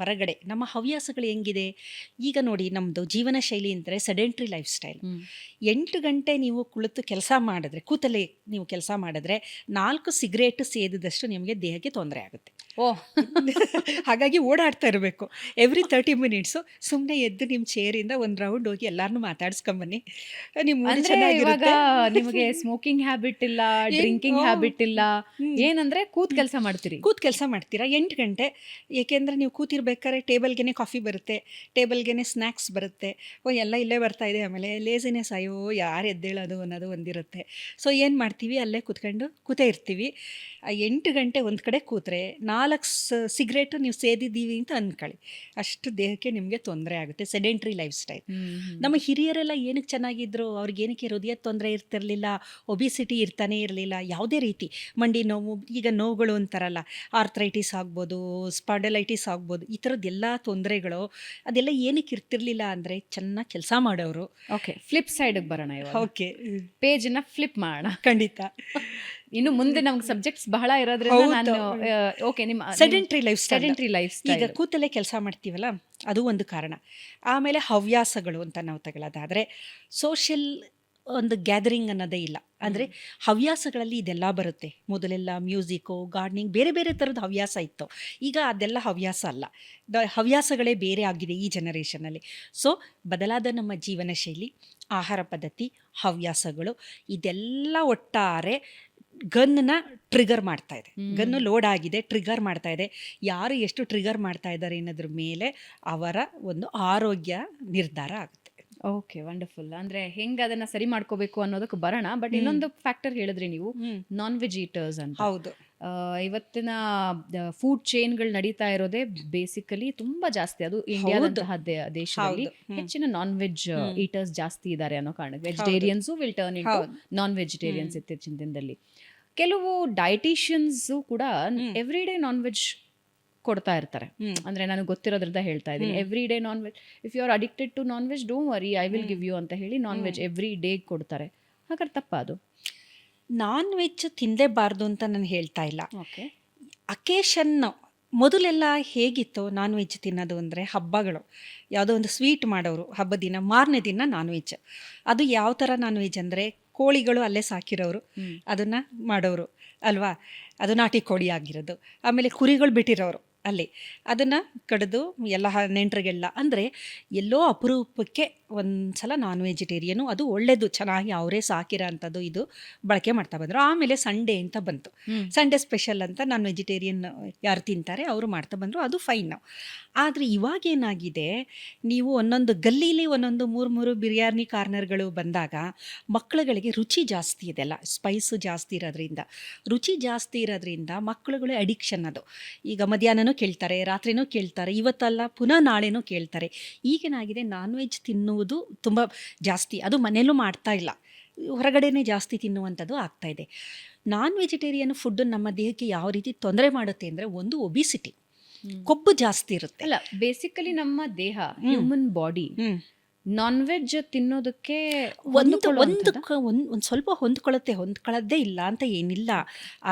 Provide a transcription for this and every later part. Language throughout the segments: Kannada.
ಹೊರಗಡೆ ನಮ್ಮ ಹವ್ಯಾಸಗಳು ಹೆಂಗಿದೆ ಈಗ ನೋಡಿ, ನಮ್ಮದು ಜೀವನ ಶೈಲಿ ಅಂದರೆ ಸೆಡೆಂಟ್ರಿ ಲೈಫ್ ಸ್ಟೈಲ್. 8 ಗಂಟೆ ನೀವು ಕುಳಿತು ಕೆಲಸ ಮಾಡಿದ್ರೆ, ಕೂತಲ್ಲೇ ನೀವು ಕೆಲಸ ಮಾಡಿದ್ರೆ 4 ಸಿಗರೇಟ್ ಸೇದಿದಷ್ಟು ನಿಮಗೆ ದೇಹಕ್ಕೆ ತೊಂದರೆ ಆಗುತ್ತೆ. ಓಹ್ ಹಾಗಾಗಿ ಓಡಾಡ್ತಾ ಇರಬೇಕು. ಎವ್ರಿ 30 ಮಿನಿಟ್ಸು ಸುಮ್ಮನೆ ಎದ್ದು ನಿಮ್ಮ ಚೇರಿಂದ ಒಂದು ರೌಂಡ್ ಹೋಗಿ ಎಲ್ಲರನ್ನೂ ಮಾತಾಡ್ಸ್ಕೊಂಬನ್ನಿ. ನಿಮ್ಮ ಮೂಡ್ ಅಂದ್ರೆ ಇವಾಗ ಚೆನ್ನಾಗಿರುತ್ತೆ. ನಿಮಗೆ ಸ್ಮೋಕಿಂಗ್ ಹ್ಯಾಬಿಟ್ ಇಲ್ಲ, ಡ್ರಿಂಕಿಂಗ್ ಹ್ಯಾಬಿಟ್ ಇಲ್ಲ, ಏನಂದ್ರೆ ಕೂತ್ ಕೆಲಸ ಮಾಡ್ತೀರಿ. ಕೂತ್ ಕೆಲಸ ಮಾಡ್ತೀರಾ 8 ಗಂಟೆ. ಏಕೆಂದರೆ ನೀವು ಕೂತಿರ್ಬೇಕಾದ್ರೆ ಟೇಬಲ್ಗೆ ಕಾಫಿ ಬರುತ್ತೆ, ಟೇಬಲ್ಗೆ ಸ್ನ್ಯಾಕ್ಸ್ ಬರುತ್ತೆ. ಎಲ್ಲ ಇಲ್ಲೇ ಬರ್ತಾ ಇದೆ. ಆಮೇಲೆ ಲೇಸಿನೆಸ್, ಅಯ್ಯೋ ಯಾರು ಎದ್ದೇಳೋದು ಅನ್ನೋದು ಒಂದಿರುತ್ತೆ. ಸೊ ಏನು ಮಾಡ್ತೀವಿ, ಅಲ್ಲೇ ಕೂತೇ ಇರ್ತೀವಿ. 8 ಗಂಟೆ ಒಂದು ಕಡೆ ಕೂತ್ರೆ 4 ಸಿಗರೇಟು ನೀವು ಸೇದಿದ್ದೀವಿ ಅಂತ ಅಂದ್ಕೊಳ್ಳಿ, ಅಷ್ಟು ದೇಹಕ್ಕೆ ನಿಮಗೆ ತೊಂದರೆ ಆಗುತ್ತೆ. Sedentary life style. ನಮ್ಮ ಹಿರಿಯರೆಲ್ಲ ಏನಕ್ಕೆ ಚೆನ್ನಾಗಿದ್ರು, ಅವ್ರಿಗೆ ಏನಕ್ಕೆ ಹೃದಯದ ತೊಂದರೆ ಇರ್ತಿರ್ಲಿಲ್ಲ, ಒಬಿಸಿಟಿ ಇರ್ತಾನೆ ಇರಲಿಲ್ಲ, ಯಾವುದೇ ರೀತಿ ಮಂಡಿ ನೋವು, ಈಗ ನೋವುಗಳು ಅಂತಾರಲ್ಲ, ಆರ್ಥ್ರೈಟಿಸ್ ಆಗ್ಬೋದು, ಸ್ಪಾಂಡಲೈಟಿಸ್ ಆಗ್ಬೋದು, ಈ ಥರದ್ದೆಲ್ಲ ತೊಂದರೆಗಳು ಅದೆಲ್ಲ ಏನಕ್ಕೆ ಇರ್ತಿರ್ಲಿಲ್ಲ ಅಂದರೆ ಚೆನ್ನಾಗಿ ಕೆಲಸ ಮಾಡೋರು. ಓಕೆ, ಫ್ಲಿಪ್ ಸೈಡ್ಗೆ ಬರೋಣ. ಇವಾಗ ಓಕೆ, ಪೇಜ್ನ ಫ್ಲಿಪ್ ಮಾಡೋಣ. ಖಂಡಿತ. ಇನ್ನು ಮುಂದೆ ನಮ್ಗೆ ಸಬ್ಜೆಕ್ಟ್ಸ್ ಬಹಳ ಇರೋದ್ರಿಂದ ನಾನು ಓಕೆ, ನಿಮ್ಮ sedentary life style. Sedentary life ಈಗ ಸ್ಟೈಲ್. ಕೂತಲ್ಲೇ ಕೆಲಸ ಮಾಡ್ತೀವಲ್ಲ, ಅದು ಒಂದು ಕಾರಣ. ಆಮೇಲೆ ಹವ್ಯಾಸಗಳು ಅಂತ ನಾವು ತಗೊಳ್ಳೋದಾದರೆ, ಸೋಷಿಯಲ್ ಒಂದು ಗ್ಯಾದರಿಂಗ್ ಅನ್ನೋದೇ ಇಲ್ಲ. ಅಂದರೆ ಹವ್ಯಾಸಗಳಲ್ಲಿ ಇದೆಲ್ಲ ಬರುತ್ತೆ. ಮೊದಲೆಲ್ಲ ಮ್ಯೂಸಿಕ್ಕು, ಗಾರ್ಡನಿಂಗ್, ಬೇರೆ ಬೇರೆ ಥರದ ಹವ್ಯಾಸ ಇತ್ತು. ಈಗ ಅದೆಲ್ಲ ಹವ್ಯಾಸ ಅಲ್ಲ, ಹವ್ಯಾಸಗಳೇ ಬೇರೆ ಆಗಿದೆ ಈ ಜನರೇಷನಲ್ಲಿ. ಸೊ ಬದಲಾದ ನಮ್ಮ ಜೀವನ ಶೈಲಿ, ಆಹಾರ ಪದ್ಧತಿ, ಹವ್ಯಾಸಗಳು, ಇದೆಲ್ಲ ಒಟ್ಟಾರೆ ಗನ್ನ ಟ್ರಿಗರ್ ಮಾಡ್ತಾ ಇದೆ. ಗನ್ನು ಲೋಡ್ ಆಗಿದೆ, ಟ್ರಿಗರ್ ಮಾಡ್ತಾ ಇದೆ. ಯಾರು ಎಷ್ಟು ಟ್ರಿಗರ್ ಮಾಡ್ತಾ ಇದ್ದಾರೆ ಅನ್ನೋದ್ರ ಮೇಲೆ ಅವರ ಒಂದು ಆರೋಗ್ಯ ನಿರ್ಧಾರ ಆಗುತ್ತೆ. Okay, wonderful. ಅಂದ್ರೆ ಹೆಂಗ್ ಅದನ್ನ ಸರಿ ಮಾಡ್ಕೋಬೇಕು ಅನ್ನೋದಕ್ಕೆ ಬರೋಣ. ಬಟ್ ಇನ್ನೊಂದು ಫ್ಯಾಕ್ಟರ್ ಹೇಳಿದ್ರಿ ನೀವು, ನಾನ್ ವೆಜ್ ಈಟರ್ಸ್ ಅಂತ. ಹೌದು. ಇವತ್ತಿನ ಫುಡ್ ಚೈನ್ಗಳು ನಡೀತಾ ಇರೋದೇ ಬೇಸಿಕಲಿ ತುಂಬಾ ಜಾಸ್ತಿ. ಅದು ಇಂಡಿಯಾದಂತಹ ದೇಶದಲ್ಲಿ ಹೆಚ್ಚಿನ ನಾನ್ ವೆಜ್ ಈಟರ್ಸ್ ಜಾಸ್ತಿ ಇದ್ದಾರೆ ಅನ್ನೋ ಕಾರಣಕ್ಕೆ vegetarians will turn into non vegetarians ಇತ್ತೀಚಿನ ದಿನದಲ್ಲಿ. ಕೆಲವು ಡಯಟಿಷಿಯನ್ಸ್ ಕೂಡ ಎವ್ರಿ ಡೇ ನಾನ್ ವೆಜ್ ಕೊಡ್ತಾ ಇರ್ತಾರೆ. ಅಂದ್ರೆ ನನಗೆ ಗೊತ್ತಿರೋದ್ರಿಂದ ಹೇಳ್ತಾ ಇದ್ದೀನಿ. Every day non veg, if you are addicted to non veg, don't worry, I will give you ಅಂತ ಹೇಳಿ ನಾನ್ ವೆಜ್ ಎವ್ರಿ ಡೇ ಕೊಡ್ತಾರೆ. ಹಾಗಾದ್ರೆ ತಪ್ಪ ಅದು? ನಾನ್ ವೆಜ್ ತಿನ್ನಲೇಬಾರ್ದು ಅಂತ ನಾನು ಹೇಳ್ತಾ ಇಲ್ಲ. ಓಕೆ, ಅಕೇಶನ್ ಮೊದಲೆಲ್ಲ ಹೇಗಿತ್ತು ನಾನ್ ವೆಜ್ ತಿನ್ನೋದು ಅಂದರೆ, ಹಬ್ಬಗಳು ಯಾವುದೋ ಒಂದು ಸ್ವೀಟ್ ಮಾಡೋರು, ಹಬ್ಬದ ದಿನ ಮಾರನೇ ದಿನ ನಾನ್ ವೆಜ್. ಅದು ಯಾವ ಥರ ನಾನ್ ವೆಜ್ ಅಂದರೆ, ಕೋಳಿಗಳು ಅಲ್ಲೇ ಸಾಕಿರೋರು ಅದನ್ನು ಮಾಡೋರು ಅಲ್ವಾ, ಅದು ನಾಟಿ ಕೋಳಿ ಆಗಿರೋದು. ಆಮೇಲೆ ಕುರಿಗಳು ಬಿಟ್ಟಿರೋರು ಅಲ್ಲಿ, ಅದನ್ನು ಕಡಿದು ಎಲ್ಲ ನೆಂಟರಿಗೆಲ್ಲ, ಅಂದರೆ ಎಲ್ಲೋ ಅಪರೂಪಕ್ಕೆ ಒಂದು ಸಲ ನಾನ್ ವೆಜಿಟೇರಿಯನು, ಅದು ಒಳ್ಳೆಯದು, ಚೆನ್ನಾಗಿ ಅವರೇ ಸಾಕಿರೋ ಅಂಥದ್ದು ಇದು ಬಳಕೆ ಮಾಡ್ತಾ ಬಂದರು. ಆಮೇಲೆ ಸಂಡೇ ಅಂತ ಬಂತು, ಸಂಡೇ ಸ್ಪೆಷಲ್ ಅಂತ ನಾನ್ ವೆಜಿಟೇರಿಯನ್ ಯಾರು ತಿಂತಾರೆ ಅವರು ಮಾಡ್ತಾ ಬಂದರು, ಅದು ಫೈನು. ಆದರೆ ಇವಾಗೇನಾಗಿದೆ, ನೀವು ಒಂದೊಂದು ಗಲ್ಲೀಲಿ ಒಂದೊಂದು 3 ಬಿರಿಯಾನಿ ಕಾರ್ನರ್ಗಳು ಬಂದಾಗ ಮಕ್ಕಳುಗಳಿಗೆ ರುಚಿ ಜಾಸ್ತಿ ಇದೆಲ್ಲ, ಸ್ಪೈಸು ಜಾಸ್ತಿ ಇರೋದ್ರಿಂದ, ರುಚಿ ಜಾಸ್ತಿ ಇರೋದ್ರಿಂದ ಮಕ್ಕಳುಗಳು ಅಡಿಕ್ಷನ್. ಅದು ಈಗ ಮಧ್ಯಾಹ್ನನೂ ಕೇಳ್ತಾರೆ, ರಾತ್ರಿನೂ ಕೇಳ್ತಾರೆ, ಇವತ್ತಲ್ಲ ಪುನಃ ನಾಳೆನೂ ಕೇಳ್ತಾರೆ. ಈಗೇನಾಗಿದೆ, ನಾನ್ ವೆಜ್ ತಿನ್ನುವುದು ತುಂಬ ಜಾಸ್ತಿ, ಅದು ಮನೇಲೂ ಮಾಡ್ತಾ ಇಲ್ಲ, ಹೊರಗಡೆನೇ ಜಾಸ್ತಿ ತಿನ್ನುವಂಥದ್ದು ಆಗ್ತಾಯಿದೆ. ನಾನ್ ವೆಜಿಟೇರಿಯನ್ ಫುಡ್ಡು ನಮ್ಮ ದೇಹಕ್ಕೆ ಯಾವ ರೀತಿ ತೊಂದರೆ ಮಾಡುತ್ತೆ ಅಂದರೆ, ಒಂದು ಒಬಿಸಿಟಿ, ಕೊಬ್ಬು ಜಾಸ್ತಿ ಇರುತ್ತೆ. ಅಲ್ಲ, ಬೇಸಿಕಲಿ ನಮ್ಮ ದೇಹ, ಹ್ಯೂಮನ್ ಬಾಡಿ ನಾನ್ ವೆಜ್ ತಿನ್ನೋದಕ್ಕೆ ಒಂದು ಸ್ವಲ್ಪ ಹೊಂದ್ಕೊಳ್ಳೋದೇ ಇಲ್ಲ ಅಂತ ಏನಿಲ್ಲ.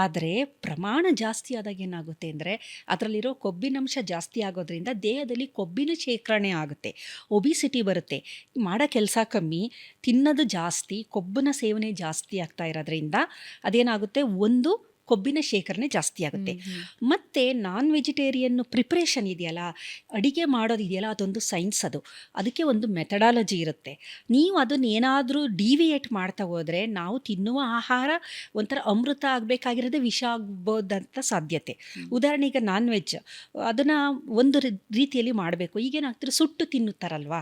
ಆದರೆ ಪ್ರಮಾಣ ಜಾಸ್ತಿ ಆದಾಗ ಏನಾಗುತ್ತೆ ಅಂದರೆ, ಅದರಲ್ಲಿರೋ ಕೊಬ್ಬಿನಂಶ ಜಾಸ್ತಿ ಆಗೋದ್ರಿಂದ ದೇಹದಲ್ಲಿ ಕೊಬ್ಬಿನ ಶೇಖರಣೆ ಆಗುತ್ತೆ, ಒಬಿಸಿಟಿ ಬರುತ್ತೆ. ಮಾಡೋ ಕೆಲಸ ಕಮ್ಮಿ, ತಿನ್ನೋದು ಜಾಸ್ತಿ, ಕೊಬ್ಬಿನ ಸೇವನೆ ಜಾಸ್ತಿ ಆಗ್ತಾ ಇರೋದ್ರಿಂದ ಅದೇನಾಗುತ್ತೆ, ಒಂದು ಕೊಬ್ಬಿನ ಶೇಖರಣೆ ಜಾಸ್ತಿ ಆಗುತ್ತೆ. ಮತ್ತು ನಾನ್ ವೆಜಿಟೇರಿಯನ್ ಪ್ರಿಪ್ರೇಷನ್ ಇದೆಯಲ್ಲ, ಅಡಿಗೆ ಮಾಡೋದಿದೆಯಲ್ಲ, ಅದೊಂದು ಸೈನ್ಸ್. ಅದಕ್ಕೆ ಒಂದು ಮೆಥಡಾಲಜಿ ಇರುತ್ತೆ. ನೀವು ಅದನ್ನು ಏನಾದರೂ ಡಿವಿಯೇಟ್ ಮಾಡ್ತಾ ಹೋದರೆ, ನಾವು ತಿನ್ನುವ ಆಹಾರ ಒಂಥರ ಅಮೃತ ಆಗಬೇಕಾಗಿರೋದೇ ವಿಷ ಆಗ್ಬೋದಂತ ಸಾಧ್ಯತೆ. ಉದಾಹರಣೆಗೆ ನಾನ್ ವೆಜ್ ಅದನ್ನು ಒಂದು ರೀತಿಯಲ್ಲಿ ಮಾಡಬೇಕು. ಈಗೇನಾಗ್ತಾರೆ, ಸುಟ್ಟು ತಿನ್ನುತ್ತಾರಲ್ವ,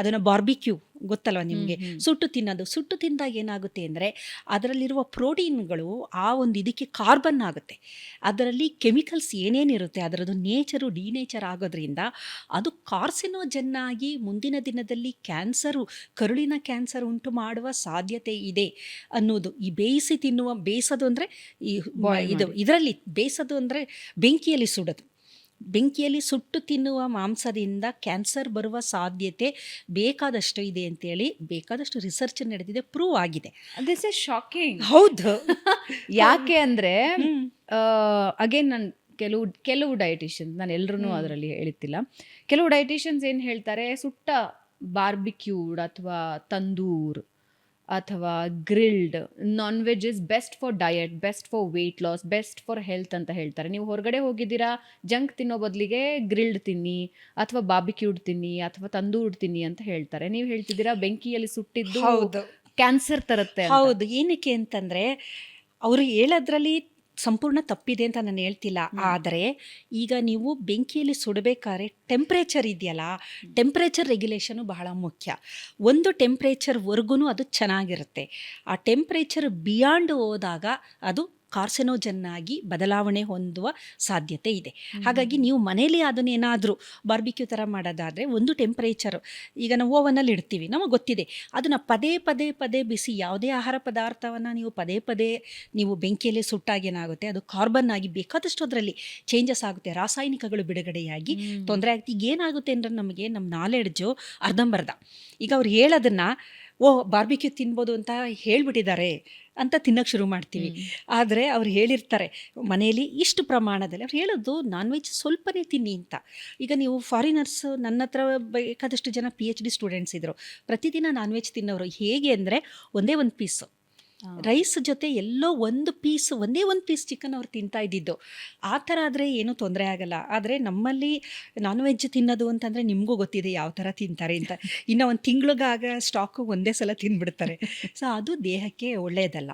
ಅದನ್ನು ಬಾರ್ಬಿಕ್ಯೂ ಗೊತ್ತಲ್ವ ನಿಮಗೆ, ಸುಟ್ಟು ತಿನ್ನೋದು. ಸುಟ್ಟು ತಿಂದಾಗ ಏನಾಗುತ್ತೆ ಅಂದರೆ, ಅದರಲ್ಲಿರುವ ಪ್ರೋಟೀನ್ಗಳು ಆ ಒಂದು ಇದಕ್ಕೆ ಕಾರ್ಬನ್ ಆಗುತ್ತೆ. ಅದರಲ್ಲಿ ಕೆಮಿಕಲ್ಸ್ ಏನೇನಿರುತ್ತೆ ಅದರದ್ದು ನೇಚರು ಡಿನೇಚರ್ ಆಗೋದ್ರಿಂದ ಅದು ಕಾರ್ಸಿನೋಜನ್ ಆಗಿ ಮುಂದಿನ ದಿನದಲ್ಲಿ ಕ್ಯಾನ್ಸರು, ಕರುಳಿನ ಕ್ಯಾನ್ಸರ್ ಉಂಟು ಮಾಡುವ ಸಾಧ್ಯತೆ ಇದೆ ಅನ್ನೋದು. ಈ ಬೇಯಿಸೋದು ಅಂದರೆ ಇದರಲ್ಲಿ ಬೇಯಿಸೋದು ಅಂದರೆ ಬೆಂಕಿಯಲ್ಲಿ ಸುಡೋದು. ಬೆಂಕಿಯಲ್ಲಿ ಸುಟ್ಟು ತಿನ್ನುವ ಮಾಂಸದಿಂದ ಕ್ಯಾನ್ಸರ್ ಬರುವ ಸಾಧ್ಯತೆ ಬೇಕಾದಷ್ಟು ಇದೆ ಅಂತೇಳಿ ಬೇಕಾದಷ್ಟು ರಿಸರ್ಚ್ ನಡೆದಿದೆ, ಪ್ರೂವ್ ಆಗಿದೆ. This is shocking. ಹೌದು. ಯಾಕೆ ಅಂದರೆ ಅಗೇನ್ ನಾನು ಕೆಲವು ಡಯಟಿಷಿಯನ್ಸ್, ನಾನು ಎಲ್ಲರೂ ಅದರಲ್ಲಿ ಹೇಳಿತ್ತಿಲ್ಲ, ಕೆಲವು ಡಯಟಿಷಿಯನ್ಸ್ ಏನು ಹೇಳ್ತಾರೆ, ಸುಟ್ಟ ಬಾರ್ಬಿಕ್ಯೂಡ್ ಅಥವಾ ತಂದೂರ್ ಅಥವಾ grilled non veg is best for diet, best for weight loss, best for health ಅಂತ ಹೇಳ್ತಾರೆ. ನೀವು ಹೊರಗಡೆ ಹೋಗಿದ್ದೀರಾ, ಜಂಕ್ ತಿನ್ನೋ ಬದಲಿಗೆ ಗ್ರಿಲ್ಡ್ ತಿನ್ನಿ ಅಥವಾ ಬಾರ್ಬಿಕ್ಯೂಡ್ ತಿನ್ನಿ ಅಥವಾ ತಂದೂರ್ ತಿನ್ನಿ ಅಂತ ಹೇಳ್ತಾರೆ. ನೀವು ಹೇಳ್ತಿದ್ದೀರಾ ಬೆಂಕಿಯಲ್ಲಿ ಸುಟ್ಟಿದ್ದು ಹೌದು ಕ್ಯಾನ್ಸರ್ ತರುತ್ತೆ ಅಂತ. ಹೌದು. ಏನಕ್ಕೆ ಅಂತಂದರೆ ಅವರು ಹೇಳೋದ್ರಲ್ಲಿ ಸಂಪೂರ್ಣ ತಪ್ಪಿದೆ ಅಂತ ನಾನು ಹೇಳ್ತಿಲ್ಲ. ಆದರೆ ಈಗ ನೀವು ಬೆಂಕಿಯಲ್ಲಿ ಸುಡಬೇಕಾದ್ರೆ ಟೆಂಪ್ರೇಚರ್ ಇದೆಯಲ್ಲ, ಟೆಂಪ್ರೇಚರ್ ರೆಗ್ಯುಲೇಷನು ಬಹಳ ಮುಖ್ಯ. ಒಂದು ಟೆಂಪ್ರೇಚರ್ವರೆಗೂ ಅದು ಚೆನ್ನಾಗಿರುತ್ತೆ. ಆ ಟೆಂಪ್ರೇಚರ್ ಬಿಯಾಂಡ್ ಹೋದಾಗ ಅದು ಕಾರ್ಸಿನೋಜನ್ ಆಗಿ ಬದಲಾವಣೆ ಹೊಂದುವ ಸಾಧ್ಯತೆ ಇದೆ. ಹಾಗಾಗಿ ನೀವು ಮನೇಲಿ ಅದನ್ನೇನಾದರೂ ಬಾರ್ಬಿಕ್ಯೂ ಥರ ಮಾಡೋದಾದರೆ ಒಂದು ಟೆಂಪ್ರೇಚರು, ಈಗ ನಾವು ಓವನಲ್ಲಿ ಇಡ್ತೀವಿ, ನಮಗೆ ಗೊತ್ತಿದೆ ಅದನ್ನು ಪದೇ ಪದೇ ಪದೇ ಬಿಸಿ, ಯಾವುದೇ ಆಹಾರ ಪದಾರ್ಥವನ್ನು ನೀವು ಪದೇ ಪದೇ ನೀವು ಬೆಂಕಿಯಲ್ಲಿ ಸುಟ್ಟಾಗೇನಾಗುತ್ತೆ, ಅದು ಕಾರ್ಬನ್ ಆಗಿ ಬೇಕಾದಷ್ಟು ಅದರಲ್ಲಿ ಚೇಂಜಸ್ ಆಗುತ್ತೆ, ರಾಸಾಯನಿಕಗಳು ಬಿಡುಗಡೆಯಾಗಿ ತೊಂದರೆ ಆಗುತ್ತೆ. ಈಗ ಏನಾಗುತ್ತೆ ಅಂದರೆ ನಮಗೆ ನಮ್ಮ ನಾಲೆಡ್ಜು ಅರ್ಧಂಬರ್ಧ. ಈಗ ಅವ್ರು ಹೇಳೋದನ್ನು ಬಾರ್ಬಿಕ್ಯೂ ತಿನ್ಬೋದು ಅಂತ ಹೇಳ್ಬಿಟ್ಟಿದ್ದಾರೆ ಅಂತ ತಿನ್ನೋಕ್ಕೆ ಶುರು ಮಾಡ್ತೀವಿ. ಆದರೆ ಅವ್ರು ಹೇಳಿರ್ತಾರೆ ಮನೆಯಲ್ಲಿ ಇಷ್ಟು ಪ್ರಮಾಣದಲ್ಲಿ, ಅವ್ರು ಹೇಳೋದು ನಾನ್ ವೆಜ್ ಸ್ವಲ್ಪನೇ ತಿನ್ನಿ ಅಂತ. ಈಗ ನೀವು ಫಾರಿನರ್ಸ್, ನನ್ನ ಹತ್ರ ಬೇಕಾದಷ್ಟು ಜನ PhD ಸ್ಟೂಡೆಂಟ್ಸ್ ಇದ್ದರು, ಪ್ರತಿದಿನ ನಾನ್ ವೆಜ್ ತಿನ್ನೋರು. ಹೇಗೆ ಅಂದರೆ ಒಂದೇ ಒಂದು ಪೀಸು ರೈಸ್ ಜೊತೆ ಎಲ್ಲೋ ಒಂದು ಪೀಸ್, ಒಂದೇ ಒಂದು ಪೀಸ್ ಚಿಕನ್ ಅವ್ರು ತಿಂತಾ ಇದ್ದಿದ್ದು. ಆ ಥರ ಆದರೆ ಏನೂ ತೊಂದರೆ ಆಗಲ್ಲ. ಆದರೆ ನಮ್ಮಲ್ಲಿ ನಾನ್ ವೆಜ್ ತಿನ್ನೋದು ಅಂತಂದರೆ ನಿಮಗೂ ಗೊತ್ತಿದೆ ಯಾವ ಥರ ತಿಂತಾರೆ ಅಂತ. ಇನ್ನು ಒಂದು ತಿಂಗಳಿಗಾಗ ಸ್ಟಾಕು ಒಂದೇ ಸಲ ತಿಂದ್ಬಿಡ್ತಾರೆ. ಸೊ ಅದು ದೇಹಕ್ಕೆ ಒಳ್ಳೆಯದಲ್ಲ.